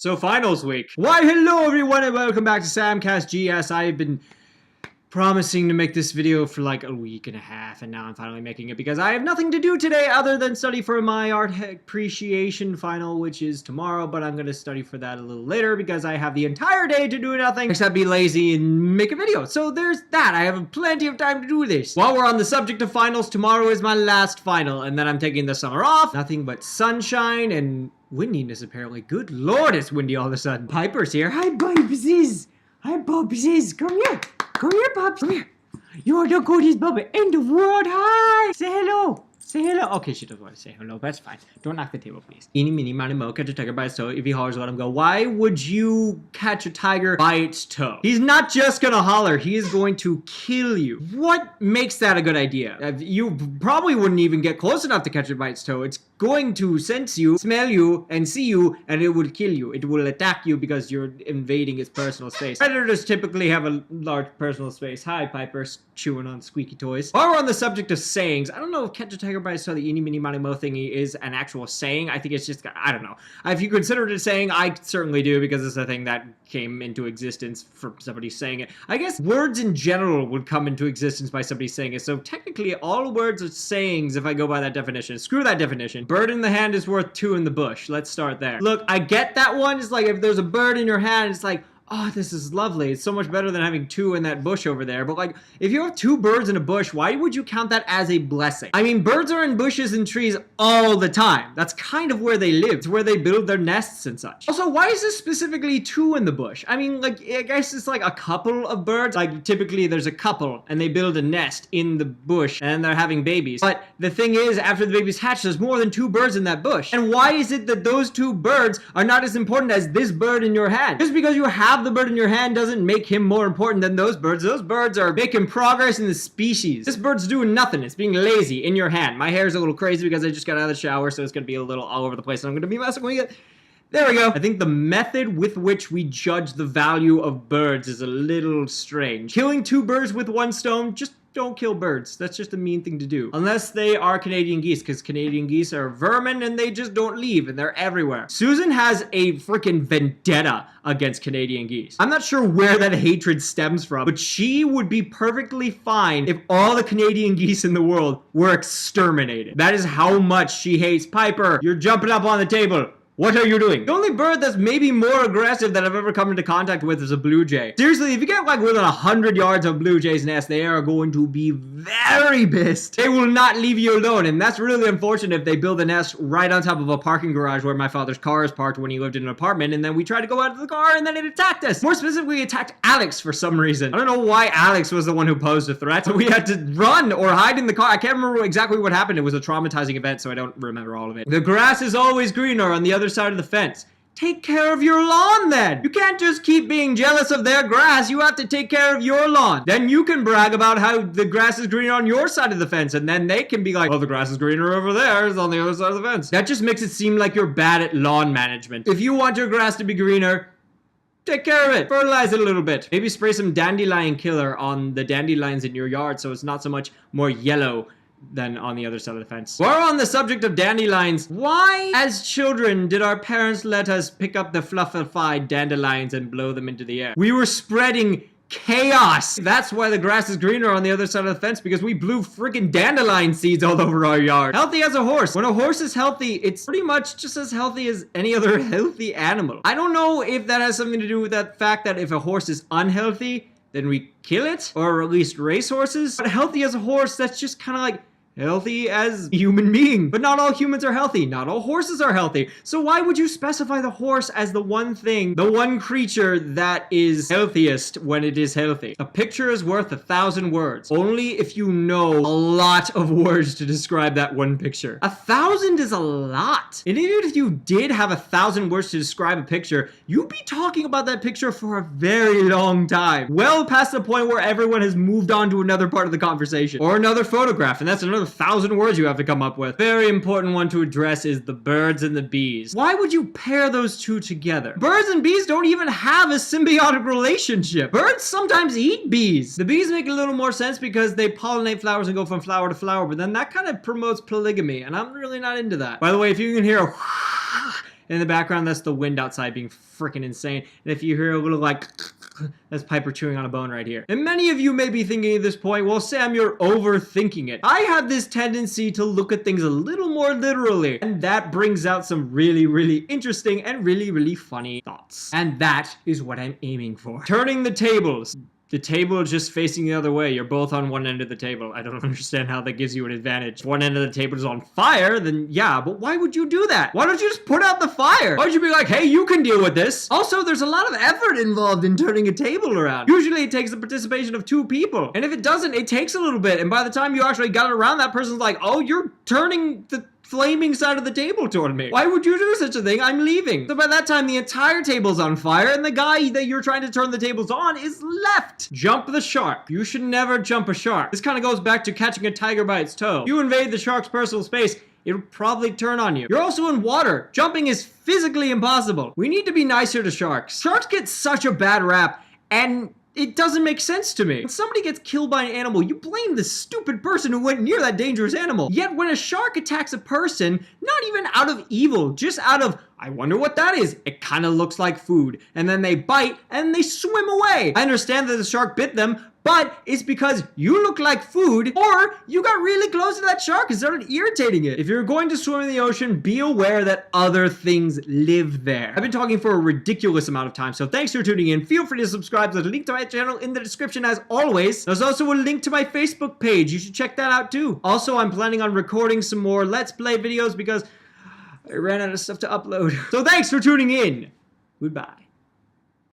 So finals week. Why hello everyone and welcome back to SamCastGS. I've been promising to make this video for like a week and a half and now I'm finally making it because I have nothing to do today other than study for my art appreciation final, which is tomorrow, but I'm going to study for that a little later because I have the entire day to do nothing except be lazy and make a video. So there's that. I have plenty of time to do this. While we're on the subject of finals, tomorrow is my last final and then I'm taking the summer off. Nothing but sunshine and windiness apparently. Good lord, it's windy all of a sudden. Piper's here. Hi, Bubsies. Hi, Bubsies. Come here. Come here, Bubs. Come here. You're the goodiest Bubba in the world. Hi. Say hello. Say hello. Okay, she doesn't want to say hello. That's fine. Don't knock the table, please. Eeny, meeny, miny, mo. Catch a tiger by its toe. If he hollers, let him go. Why would you catch a tiger by its toe? He's not just gonna holler. He is going to kill you. What makes that a good idea? You probably wouldn't even get close enough to catch it by its toe. It's going to sense you, smell you, and see you, and it will kill you. It will attack you because you're invading its personal space. Predators typically have a large personal space. Hi, Piper, chewing on squeaky toys. While we're on the subject of sayings, I don't know if catch a tiger by its toe, the eeny, meeny, miny, mo thingy is an actual saying. I think it's just, I don't know. If you consider it a saying, I certainly do because it's a thing that came into existence for somebody saying it. I guess words in general would come into existence by somebody saying it. So technically, all words are sayings if I go by that definition. Screw that definition. Bird in the hand is worth two in the bush. Let's start there. Look, I get that one. It's like if there's a bird in your hand, it's like, oh, this is lovely. It's so much better than having two in that bush over there. But like, if you have two birds in a bush, why would you count that as a blessing? I mean, birds are in bushes and trees all the time. That's kind of where they live. It's where they build their nests and such. Also, why is this specifically two in the bush? I mean, like, I guess it's like a couple of birds. Like, typically there's a couple and they build a nest in the bush and they're having babies. But the thing is, after the babies hatch, there's more than two birds in that bush. And why is it that those two birds are not as important as this bird in your hand? Just because you have the bird in your hand doesn't make him more important than those birds. Those birds are making progress in the species. This bird's doing nothing. It's being lazy in your hand. My hair's a little crazy because I just got out of the shower, so it's going to be a little all over the place, and I'm going to be messing with it. There we go. I think the method with which we judge the value of birds is a little strange. Killing two birds with one stone, just don't kill birds. That's just a mean thing to do. Unless they are Canadian geese, because Canadian geese are vermin and they just don't leave and they're everywhere. Susan has a freaking vendetta against Canadian geese. I'm not sure where that hatred stems from, but she would be perfectly fine if all the Canadian geese in the world were exterminated. That is how much she hates Piper. You're jumping up on the table. What are you doing? The only bird that's maybe more aggressive that I've ever come into contact with is a blue jay. Seriously, if you get like within 100 yards of blue jay's nest, they are going to be very pissed. They will not leave you alone, and that's really unfortunate if they build a nest right on top of a parking garage where my father's car is parked when he lived in an apartment, and then we tried to go out of the car and then it attacked us. More specifically, it attacked Alex for some reason. I don't know why Alex was the one who posed a threat, so we had to run or hide in the car. I can't remember exactly what happened. It was a traumatizing event, so I don't remember all of it. The grass is always greener on the other side of the fence. Take care of your lawn then. You can't just keep being jealous of their grass. You have to take care of your lawn. Then you can brag about how the grass is greener on your side of the fence, and then they can be like, oh, the grass is greener over there. It's on the other side of the fence. That just makes it seem like you're bad at lawn management. If you want your grass to be greener, take care of it. Fertilize it a little bit. Maybe spray some dandelion killer on the dandelions in your yard so it's not so much more yellow than on the other side of the fence. While on the subject of dandelions, why, as children, did our parents let us pick up the fluffified dandelions and blow them into the air? We were spreading chaos. That's why the grass is greener on the other side of the fence, because we blew freaking dandelion seeds all over our yard. Healthy as a horse. When a horse is healthy, it's pretty much just as healthy as any other healthy animal. I don't know if that has something to do with that fact that if a horse is unhealthy, then we kill it, or at least race horses. But healthy as a horse, that's just kind of like healthy as a human being. But not all humans are healthy. Not all horses are healthy. So why would you specify the horse as the one thing, the one creature that is healthiest when it is healthy? A picture is worth 1,000 words. Only if you know a lot of words to describe that one picture. 1,000 is a lot. And even if you did have 1,000 words to describe a picture, you'd be talking about that picture for a very long time. Well past the point where everyone has moved on to another part of the conversation. Or another photograph, and that's another 1,000 words you have to come up with. Very important one to address is the birds and the bees. Why would you pair those two together? Birds and bees don't even have a symbiotic relationship. Birds sometimes eat bees. The bees make a little more sense because they pollinate flowers and go from flower to flower, but then that kind of promotes polygamy, and I'm really not into that. By the way, if you can hear a In the background, that's the wind outside being freaking insane. And if you hear a little like, that's Piper chewing on a bone right here. And many of you may be thinking at this point, well, Sam, you're overthinking it. I have this tendency to look at things a little more literally, and that brings out some really, really interesting and really, really funny thoughts. And that is what I'm aiming for. Turning the tables. The table is just facing the other way. You're both on one end of the table. I don't understand how that gives you an advantage. If one end of the table is on fire, then yeah, but why would you do that? Why don't you just put out the fire? Why don't you be like, hey, you can deal with this? Also, there's a lot of effort involved in turning a table around. Usually it takes the participation of 2 people. And if it doesn't, it takes a little bit. And by the time you actually got it around, that person's like, oh, you're turning the flaming side of the table toward me. Why would you do such a thing? I'm leaving. So by that time, the entire table's on fire, and the guy that you're trying to turn the tables on is left. Jump the shark. You should never jump a shark. This kind of goes back to catching a tiger by its toe. You invade the shark's personal space, it'll probably turn on you. You're also in water. Jumping is physically impossible. We need to be nicer to sharks. Sharks get such a bad rap, and it doesn't make sense to me. When somebody gets killed by an animal, you blame the stupid person who went near that dangerous animal. Yet when a shark attacks a person, not even out of evil, just out of, I wonder what that is. It kind of looks like food. And then they bite and they swim away. I understand that the shark bit them, but it's because you look like food, or you got really close to that shark and started irritating it. If you're going to swim in the ocean, be aware that other things live there. I've been talking for a ridiculous amount of time, so thanks for tuning in. Feel free to subscribe. There's a link to my channel in the description as always. There's also a link to my Facebook page. You should check that out too. Also, I'm planning on recording some more Let's Play videos because I ran out of stuff to upload. So thanks for tuning in. Goodbye.